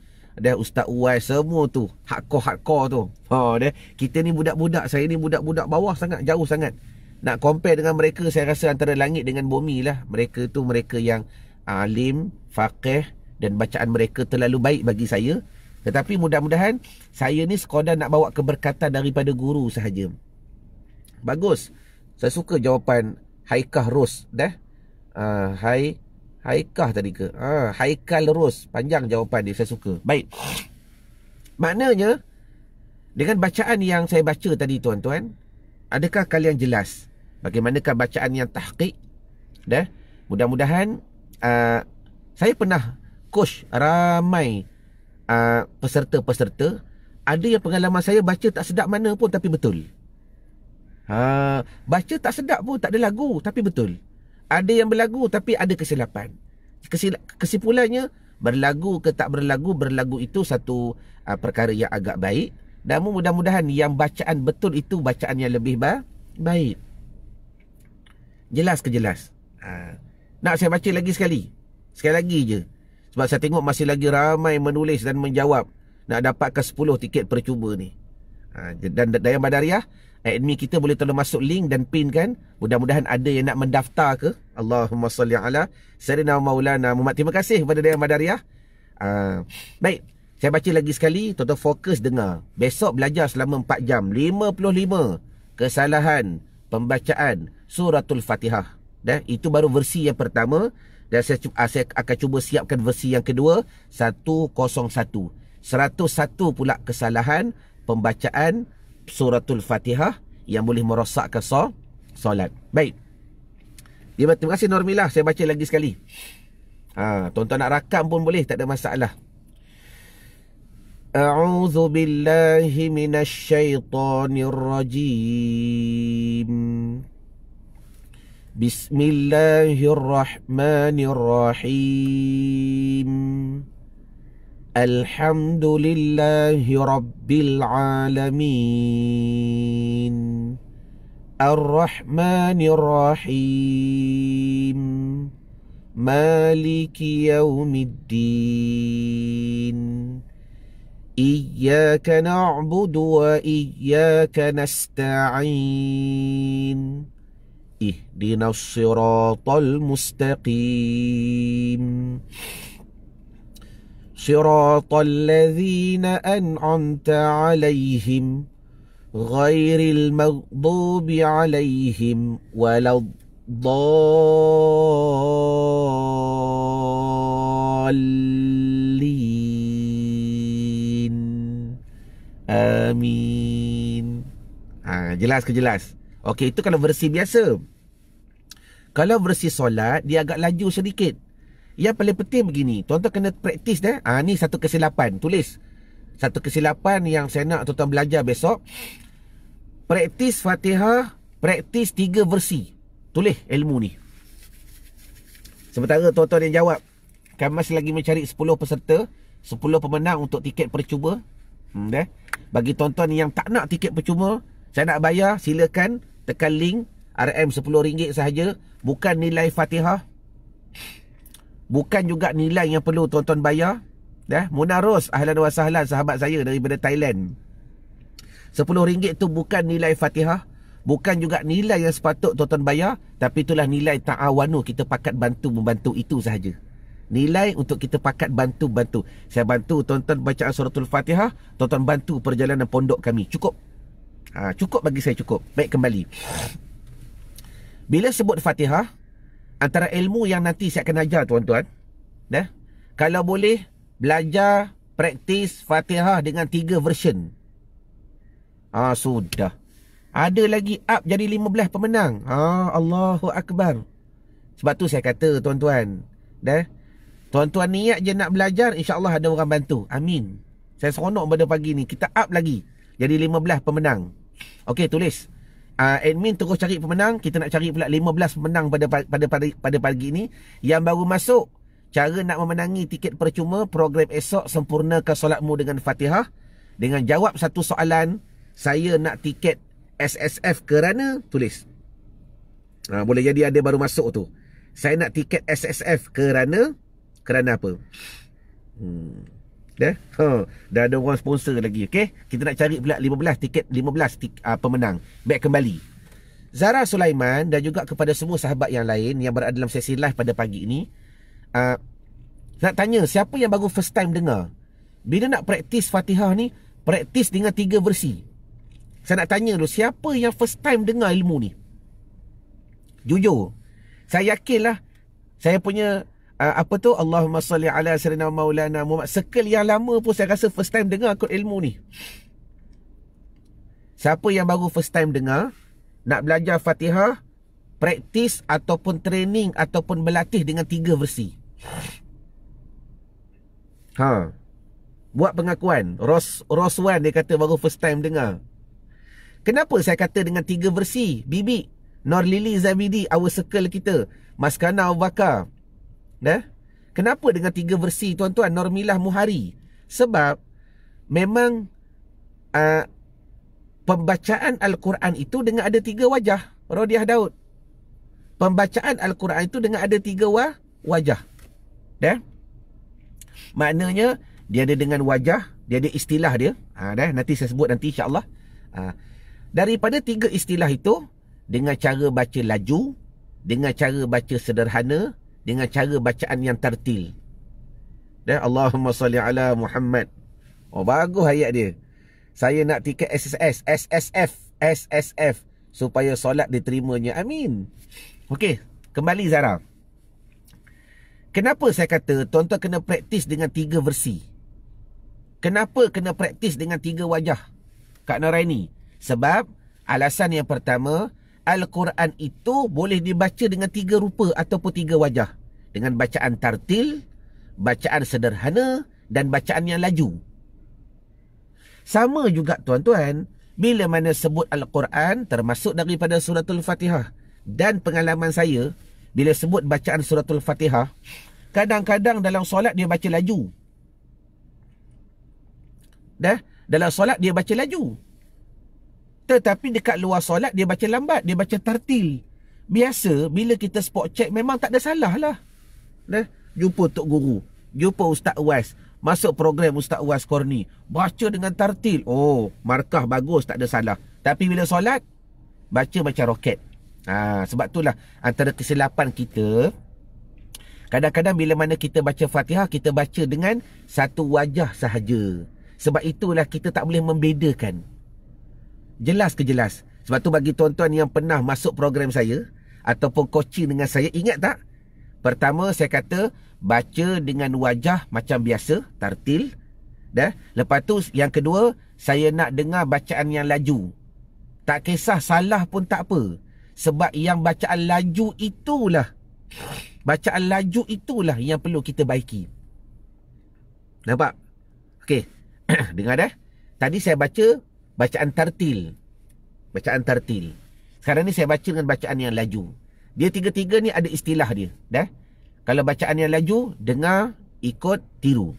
Ustaz Uwais, semua tu hardcore tu. Kita ni budak-budak. Saya ni budak-budak bawah sangat, jauh sangat. Nak compare dengan mereka, saya rasa antara langit dengan bumi lah. Mereka tu mereka yang alim, faqih, dan bacaan mereka terlalu baik bagi saya. Tetapi mudah-mudahan saya ni sekadar nak bawa keberkatan daripada guru sahaja. Bagus. Saya suka jawapan Haikah Ros. Haikah tadi ke? Haikal Ros. Panjang jawapan dia, saya suka. Baik. Maknanya, dengan bacaan yang saya baca tadi tuan-tuan, adakah kalian jelas bagaimanakah bacaan yang tahqiq? Mudah-mudahan saya pernah coach ramai peserta-peserta. Ada yang pengalaman saya baca tak sedap mana pun tapi betul. Baca tak sedap pun, tak ada lagu tapi betul. Ada yang berlagu tapi ada kesilapan. Kesimpulannya, berlagu ke tak berlagu, berlagu itu satu perkara yang agak baik. Dan mudah-mudahan yang bacaan betul itu bacaan yang lebih baik. Jelas ke jelas? Nak saya baca lagi sekali? Sekali lagi je. Sebab saya tengok masih lagi ramai menulis dan menjawab. Nak dapatkan 10 tiket percuma ni. Dan Dayan Badariah, Admin kita boleh tolong masuk link dan pin kan. Mudah-mudahan ada yang nak mendaftar ke. Allahumma salli ala Sayyidina Maulana Muhammad. Terima kasih kepada Dayang Madariah. Baik, saya baca lagi sekali. Tuan-tuan fokus dengar. Besok belajar selama 4 jam 55 kesalahan pembacaan suratul Fatihah. Itu baru versi yang pertama. Dan saya akan cuba siapkan versi yang kedua, 101. 101 pula kesalahan pembacaan suratul Fatihah yang boleh merosakkan solat. Baik. Terima kasih Normilah. Saya baca lagi sekali. Tuan-tuan nak rakam pun boleh, tak ada masalah. A'udzu billahi minasyaitonir rajim. Bismillahirrahmanirrahim. Alhamdulillahi Rabbil Alamin. Ar-Rahmanir-Rahim. Maliki Yawmiddin. Iyyaka na'budu wa iyyaka nasta'in. Ihdinas siratal mustaqim. Siratal ladzina an'amta 'alaihim ghairil maghdubi 'alaihim waladdallin. Amin. Jelas ke jelas? Okey, itu kalau versi biasa. Kalau versi solat, dia agak laju sedikit. Yang paling penting begini, tuan-tuan kena praktis dah. Ni satu kesilapan, tulis. Satu kesilapan yang saya nak tuan-tuan belajar besok. Praktis Fatihah, praktis 3 versi. Tulis ilmu ni. Sementara tuan-tuan yang jawab, kami masih lagi mencari 10 peserta, 10 pemenang untuk tiket percuma. Bagi tuan-tuan yang tak nak tiket percuma, saya nak bayar, silakan tekan link RM RM10 sahaja. Bukan nilai Fatihah, bukan juga nilai yang perlu tuan-tuan bayar. Munarus, ahlan wa sahlan, sahabat saya daripada Thailand. RM10 tu bukan nilai Fatihah, bukan juga nilai yang sepatut tuan-tuan bayar, tapi itulah nilai ta'awanu, kita pakat bantu-membantu, itu sahaja. Nilai untuk kita pakat bantu-bantu. Saya bantu tuan-tuan bacaan suratul Fatihah, tuan-tuan bantu perjalanan pondok kami. Cukup. Cukup bagi saya, cukup. Baik, kembali. Bila sebut Fatihah, antara ilmu yang nanti saya akan ajar tuan-tuan, kalau boleh belajar praktis Fatihah dengan 3 version. Sudah. Ada lagi up jadi 15 pemenang. Allahu Akbar. Sebab tu saya kata tuan-tuan, tuan-tuan niat je nak belajar, insya-Allah ada orang bantu. Amin. Saya seronok pada pagi ni, kita up lagi jadi 15 pemenang. Okey, tulis. Admin terus cari pemenang. Kita nak cari pula 15 pemenang pada pagi ini. Yang baru masuk, cara nak memenangi tiket percuma program esok, sempurnakan solatmu dengan Fatihah. Dengan jawab satu soalan, saya nak tiket SSF kerana, tulis. Boleh jadi ada baru masuk tu. Saya nak tiket SSF kerana apa? Dah ada orang sponsor lagi. Okey, kita nak cari pula 15 tiket, 15 pemenang. Baik, kembali. Zara Sulaiman dan juga kepada semua sahabat yang lain yang berada dalam sesi live pada pagi ini, nak tanya, siapa yang baru first time dengar? Bila nak praktis Fatihah ni, praktis dengan 3 versi. Saya nak tanya dulu, siapa yang first time dengar ilmu ni? Jujur, saya yakinlah saya punya Allahumma salli ala Sayyidina Maulana Muhammad, circle yang lama pun saya rasa first time dengar kot ilmu ni. Siapa yang baru first time dengar, nak belajar Fatihah, praktis ataupun training ataupun berlatih dengan 3 versi? Buat pengakuan. Roswan dia kata baru first time dengar. Kenapa saya kata dengan 3 versi? Bibi Nur Lili Zabidi, our circle kita, Maskana Abu Bakar. Kenapa dengan 3 versi tuan-tuan? Normilah Muhari. Sebab memang pembacaan Al-Quran itu dengan ada 3 wajah. Rodiah Daud, pembacaan Al-Quran itu dengan ada 3 wajah. Maknanya dia ada dengan wajah, dia ada istilah dia. Nanti saya sebut nanti insya-Allah. Daripada 3 istilah itu, dengan cara baca laju, dengan cara baca sederhana, dengan cara bacaan yang tartil. Dan Allahumma salli ala Muhammad. Oh, bagus ayat dia. Saya nak tiket SSS, SSF supaya solat diterimanya. Amin. Okey, kembali Zara. Kenapa saya kata tuan-tuan kena praktis dengan 3 versi? Kenapa kena praktis dengan 3 wajah Kak Noraini? Sebab alasan yang pertama, Al-Quran itu boleh dibaca dengan 3 rupa ataupun 3 wajah. Dengan bacaan tartil, bacaan sederhana dan bacaan yang laju. Sama juga tuan-tuan, bila mana sebut Al-Quran termasuk daripada suratul Fatihah. Dan pengalaman saya, bila sebut bacaan suratul Fatihah, kadang-kadang dalam solat dia baca laju. Dalam solat dia baca laju. Tetapi dekat luar solat dia baca lambat, dia baca tartil. Biasa bila kita spot check memang tak ada salah lah. Jumpa Tok Guru, jumpa Ustaz Uwais, masuk program Ustaz Uwais Korni, baca dengan tartil. Oh, markah bagus, tak ada salah. Tapi bila solat, baca macam roket. Sebab itulah antara kesilapan kita. Kadang-kadang bila mana kita baca Fatihah, kita baca dengan satu wajah sahaja. Sebab itulah kita tak boleh membedakan. Jelas ke jelas? Sebab tu bagi tuan-tuan yang pernah masuk program saya ataupun coaching dengan saya, ingat tak? Pertama saya kata baca dengan wajah macam biasa, tartil. Lepas tu yang kedua, saya nak dengar bacaan yang laju. Tak kisah salah pun tak apa. Sebab yang bacaan laju itulah, bacaan laju itulah yang perlu kita baiki. Nampak? Okey. Dengar dah? Tadi saya baca bacaan tartil. Bacaan tartil. Sekarang ni saya baca dengan bacaan yang laju. Dia tiga-tiga ni ada istilah dia. Kalau bacaan yang laju, dengar, ikut, tiru.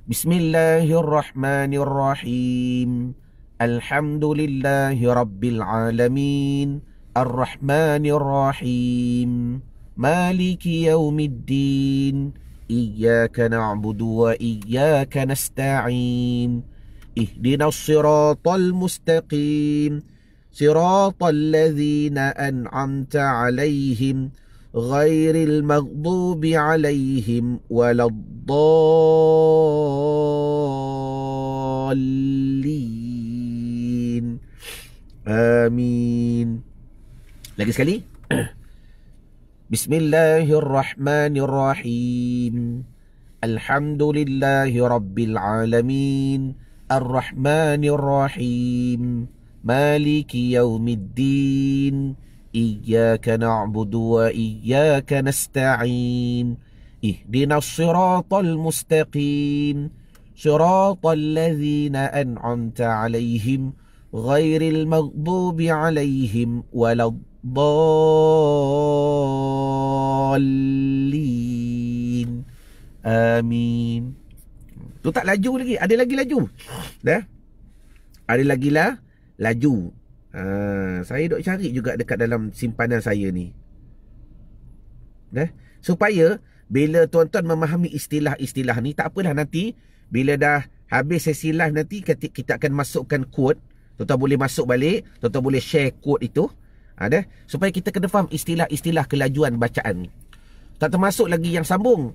Bismillahirrahmanirrahim. Alhamdulillahi Rabbil Alamin. Ar-Rahmanir-Rahim. Maliki Yawmiddin. Iyyaka na'budu wa iyyaka nasta'in. Ihdinas siratal mustaqim. Siratal ladzina an'amta 'alaihim ghairil maghdubi 'alaihim waladdallin. Amin. Lagi sekali. Bismillahirrahmanirrahim. Alhamdulillahi Rabbil Alamin. Ar-Rahmanir-Rahim. Maliki Yawmiddin. Iyyaka na'budu wa iyyaka nasta'in. Ihdinas siratal mustaqim. Siratal ladzina an'amta 'alaihim ghairil maghdubi 'alaihim waladdallin. Amin. Tu tak laju lagi, ada lagi laju. Ada lagi lah laju. Saya duk cari juga dekat dalam simpanan saya ni. Supaya bila tuan-tuan memahami istilah-istilah ni, tak apalah nanti bila dah habis sesi live nanti kita akan masukkan quote. Tuan-tuan boleh masuk balik, tuan-tuan boleh share quote itu. Supaya kita kena faham istilah-istilah kelajuan bacaan ni. Tak termasuk lagi yang sambung.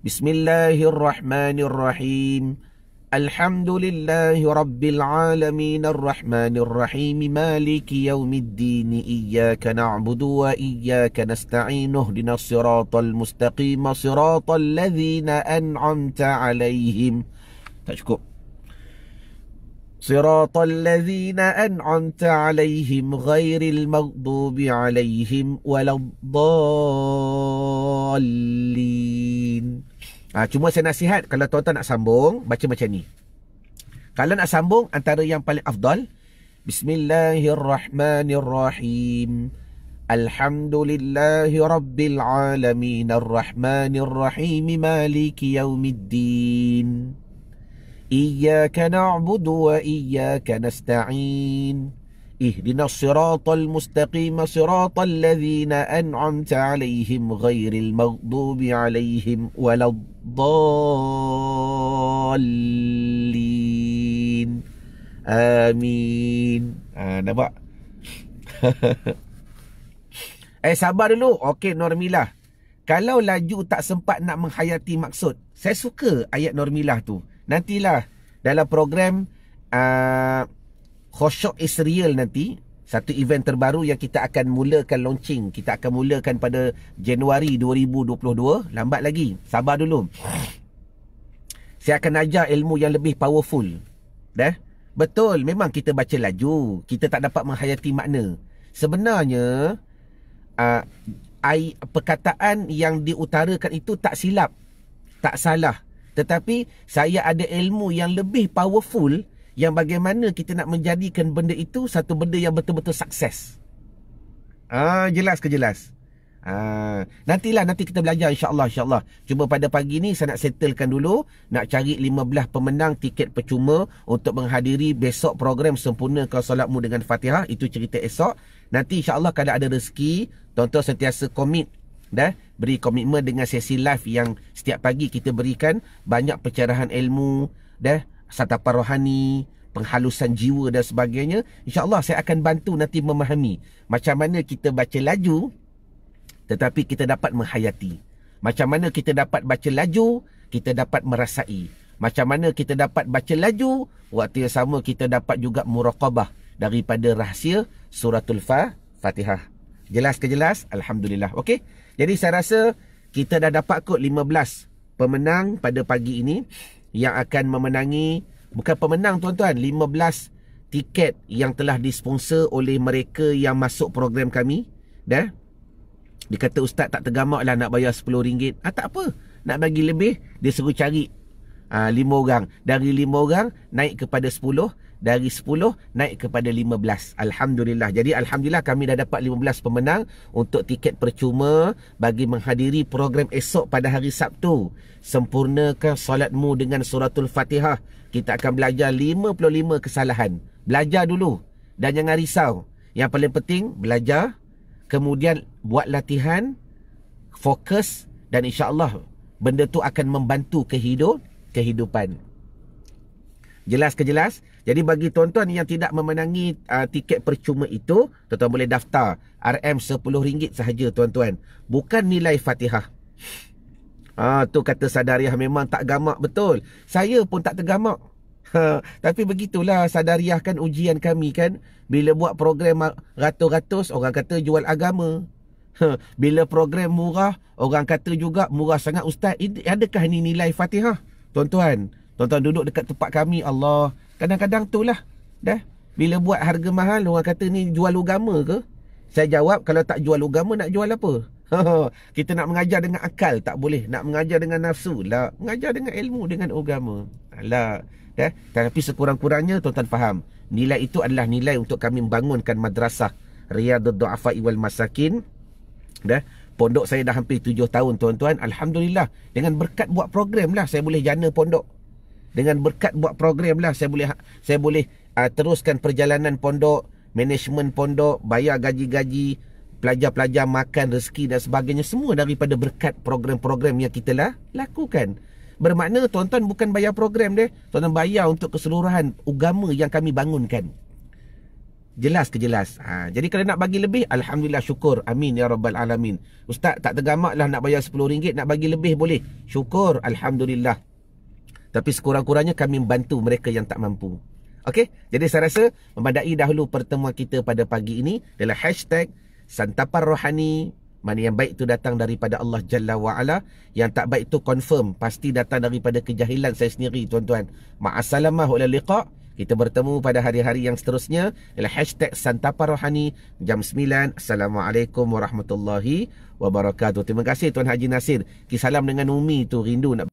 Bismillahirrahmanirrahim. Alhamdulillahi Rabbil Alamin. Ar-Rahmanir-Rahim. Maliki Yawmiddin. Iyyaka na'budu wa iyyaka nasta'in. Ihdinas siratal mustaqim. Siratal ladzina an'amta 'alaihim. Tak cukup. Siratal ladzina an'amta 'alaihim ghairil maghdubi 'alaihim waladdallin. Cuma saya nasihat, kalau tuan-tuan nak sambung, baca macam ni. Kalau nak sambung, antara yang paling afdal, Bismillahirrahmanirrahim. Alhamdulillahi Rabbil Alamin. Ar-Rahmanir-Rahim. Maliki Yawmiddin. Iyyaka na'budu wa iyyaka nasta'in. Ihdinas siratal mustaqim. Siratal ladzina an'amta 'alaihim ghairil maghdubi 'alaihim waladdallin. Amin. Nampak? Sabar dulu. Okey, Normilah. Kalau laju tak sempat nak menghayati maksud. Saya suka ayat Normilah tu. Nantilah dalam program Khusyuk is Real nanti, satu event terbaru yang kita akan mulakan launching. Kita akan mulakan pada Januari 2022. Lambat lagi. Sabar dulu. Saya akan ajar ilmu yang lebih powerful. Dah? Betul, memang kita baca laju. Kita tak dapat menghayati makna. Sebenarnya perkataan yang diutarakan itu tak silap, tak salah. Tetapi saya ada ilmu yang lebih powerful, yang bagaimana kita nak menjadikan benda itu satu benda yang betul-betul sukses. Jelas ke jelas? Nanti kita belajar insya-Allah. Cuma pada pagi ni saya nak settlekan dulu, nak cari 15 pemenang tiket percuma untuk menghadiri besok program Sempurnakan Solatmu dengan Fatihah. Itu cerita esok. Nanti insya-Allah kalau ada rezeki, tuan-tuan sentiasa komit, beri komitmen dengan sesi live yang setiap pagi kita berikan banyak pencerahan ilmu, santapan rohani, penghalusan jiwa dan sebagainya. InsyaAllah saya akan bantu nanti memahami macam mana kita baca laju tetapi kita dapat menghayati. Macam mana kita dapat baca laju, kita dapat merasai. Macam mana kita dapat baca laju, waktu yang sama kita dapat juga muraqabah daripada rahsia suratul Fatihah. Jelas ke jelas? Alhamdulillah. Okey. Jadi saya rasa kita dah dapat kot 15 pemenang pada pagi ini yang akan memenangi, bukan pemenang tuan-tuan, 15 tiket yang telah disponsor oleh mereka yang masuk program kami. Dia kata, Ustaz tak tergamak lah nak bayar RM10. Tak apa, nak bagi lebih, dia suruh cari 5 orang. Dari 5 orang naik kepada 10, dari 10 naik kepada 15. Alhamdulillah. Jadi Alhamdulillah kami dah dapat 15 pemenang untuk tiket percuma bagi menghadiri program esok pada hari Sabtu. Sempurnakan solatmu dengan suratul Fatihah. Kita akan belajar 55 kesalahan. Belajar dulu dan jangan risau. Yang paling penting belajar, kemudian buat latihan, fokus, dan insya-Allah benda tu akan membantu kehidupan. Jelas ke jelas? Jadi bagi tuan-tuan yang tidak memenangi tiket percuma itu, tuan-tuan boleh daftar RM RM10 sahaja tuan-tuan. Bukan nilai Fatihah. Tu kata Sadariah memang tak gamak betul. Saya pun tak tergamak. Tapi begitulah Sadariah kan, ujian kami kan. Bila buat program ratus-ratus, orang kata jual agama. Bila program murah, orang kata juga murah sangat Ustaz. Adakah ini nilai Fatihah? Tuan-tuan duduk dekat tempat kami, Allah, kadang-kadang tu lah. Bila buat harga mahal, orang kata ni jual agama ke? Saya jawab, kalau tak jual agama, nak jual apa? Kita nak mengajar dengan akal, tak boleh. Nak mengajar dengan nafsu lah. Mengajar dengan ilmu, dengan agama lah. Tapi sekurang-kurangnya tuan-tuan faham, nilai itu adalah nilai untuk kami membangunkan madrasah Riyadud Du'afa wal Masakin. Pondok saya dah hampir 7 tahun tuan-tuan. Alhamdulillah, dengan berkat buat program lah saya boleh jana pondok. Dengan berkat buat program lah saya boleh teruskan perjalanan pondok, management pondok, bayar gaji-gaji pelajar-pelajar, makan, rezeki dan sebagainya. Semua daripada berkat program-program yang kita lakukan. Bermakna tuan-tuan bukan bayar program tuan-tuan bayar untuk keseluruhan agama yang kami bangunkan. Jelas ke jelas? Jadi kalau nak bagi lebih, Alhamdulillah, syukur. Amin ya Rabbal Alamin. Ustaz tak tergamak lah nak bayar RM10, nak bagi lebih boleh. Syukur, Alhamdulillah. Tapi sekurang-kurangnya kami membantu mereka yang tak mampu. Okey? Jadi saya rasa memadai dahulu pertemuan kita pada pagi ini adalah hashtag santapan rohani. Mana yang baik itu datang daripada Allah Jalla wa'ala. Yang tak baik itu confirm pasti datang daripada kejahilan saya sendiri tuan-tuan. Ma'assalamah wa'ala liqa'. Kita bertemu pada hari-hari yang seterusnya. Adalah hashtag santapan rohani jam 9. Assalamualaikum warahmatullahi wabarakatuh. Terima kasih Tuan Haji Nasir. Kisalam dengan Umi tu, rindu nak